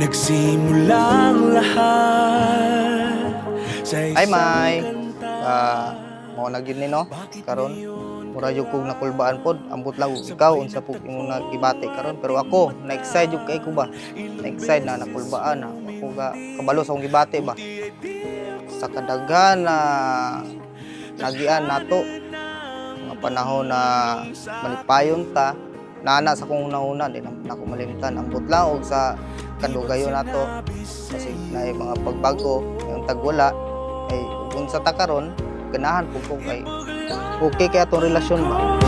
nagsimulang lahat sa Ay, May. Mao na gyud ni no. Karon mura jud kog nakulbaan pod. Ambot lang ikaw unsa pug imong nagibati karon, pero ako na-excite jud kay ko ba. Na-excite na nakulbaan na. Ako ga kabalo sa akong gibati ba. Sa kadaghan na nagian nato mga panahon na malipayon ta, nana sa kong una-una din ako malimtan. Ambot lang og sa kadugayon nato kasi naay mga pagbago yung tagwala ay unsa ta karon ganahan po kay okay kaya atong relasyon ba.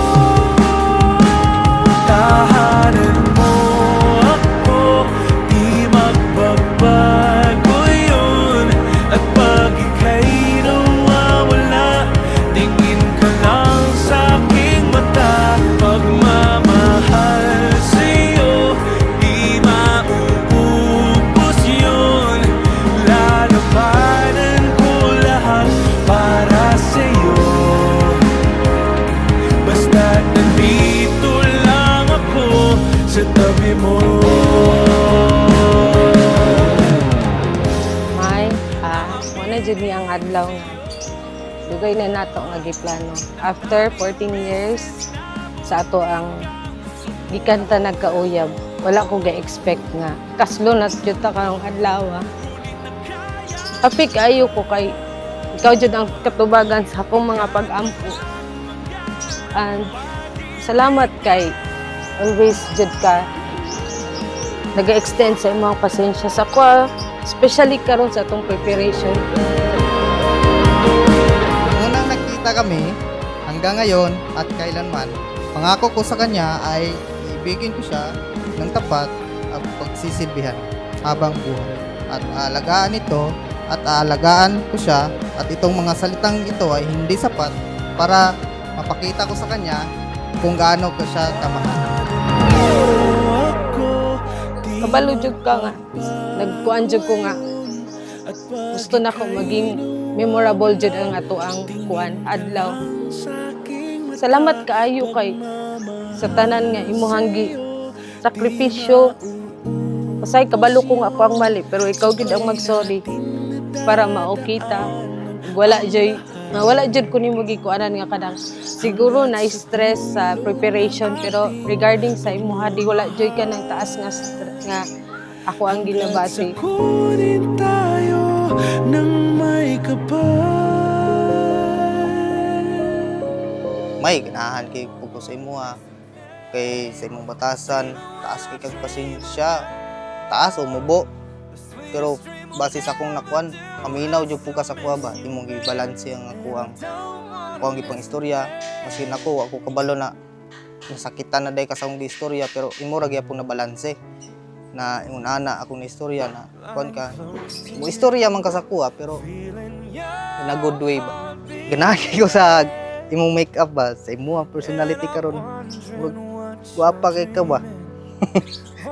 Tahanan mo ako, di magbabago yun. At pag ika'y nawawala, tingin ka lang sa aking mata. Pagmamahal sa'yo, di mauubos yun. Lalabanan ko lahat para sa'yo. Basta't nandito lang ako sa tabi mo. May, muna dyan niya ang adlaw nga. Dugay na nato nga giplano. After 14 years, sa ato ang gikanta nagkauyab. Wala ko ga-expect nga. Kaslo na dyan ta karong adlaw. Happy kaayo ko kay ikaw dyan ang katubagan sa akong mga pag-ampo. And salamat kay always dyan ka nag-extend sa imong pasensya sa ko, especially karon sa atong preparation. Unang nakita kami hanggang ngayon at kailanman, pangako ko sa kanya ay ibigin ko siya ng tapat at pagsisilbihan habang buhay. At aalagaan ito at aalagaan ko siya, at itong mga salitang ito ay hindi sapat para mapakita ko sa kanya kung gaano ko siya kamahal. Kabalo jud ka nga. Nagkuan jud ko nga. Gusto na ko maging memorable jud ang ato ang kuan adlaw. Salamat kaayo kay sa tanan nga imong sakripisyo. Pasay kabalo ko nga ako ang mali, pero ikaw gid ang mag-sorry para maokita. Wala jud ko nimo gikuanan nga kadang siguro na stress sa preparation, pero regarding sa imuha di wala jud ka nang taas nga stress nga ako ang ginabati. Kunin tayo ng may kapal. May ganahan kay pugo sa imuha, kay sa imong batasan, taas kay kag pasensya, taas o mubo. Pero base sa akong nakuan, aminaw jud po ka sa kuha ba, imong gibalanse ang akuang gipang istorya. Maski ako kabalo na nasakitan na day ka sa akong istorya, pero imo ra gyapon na balanse na ingon ana akong istorya na kuan ka mo istorya man ka sa kuha, pero in a good way ba. Ganahan ko sa imong make-up ba, sa imong personality karon. Guwapa kay ka ba.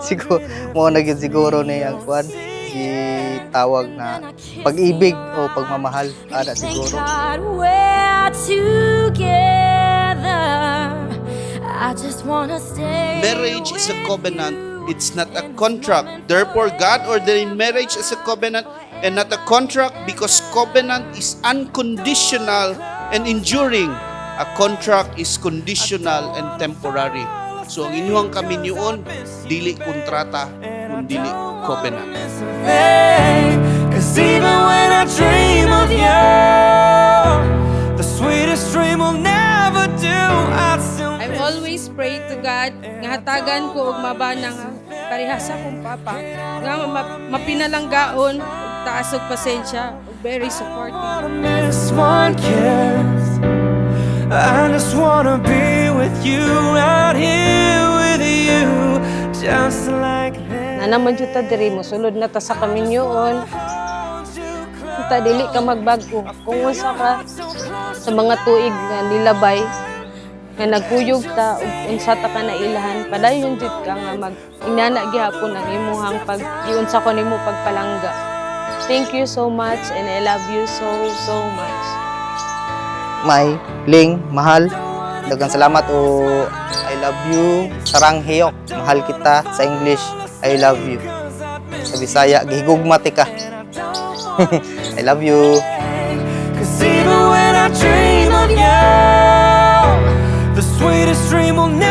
Siguro mo na gyud siguro ni ang kuan gitawag na pag-ibig o pagmamahal ana siguro. Marriage is a covenant. It's not a contract. Therefore, God ordained marriage as a covenant and not a contract, because covenant is unconditional and enduring. A contract is conditional and temporary. So, ang inyong kaminyoon, dili kontrata, kundi dili covenant. Cause even when I dream of you, the sweetest dream will never do. I'd still I always pray to God nga hatagan ko og mabana nga parehas akong papa nga mapinalanggaon ug taas og pasensya ug very supportive. wanna miss one kiss. I just wanna be with you, out here with you, just like this. Na naman jud ta diri mo sulod na ta sa kaminyoon. Ta dili ka magbago kung unsa ka sa mga tuig nga nilabay nga nagkuyog ta ug unsa ta ka nailahan, padayon jud ka nga mag-inana gihapon ang imuhang pag-iunsa ko nimo pagpalangga. Thank you so much and I love you so much. May, Ling, mahal, daghang salamat o I love you, sarang hiyok, mahal kita, sa English, I love you. Sa Bisaya, gihigugmati ka. I love you. Cause even when I dream of you, the sweetest dream will never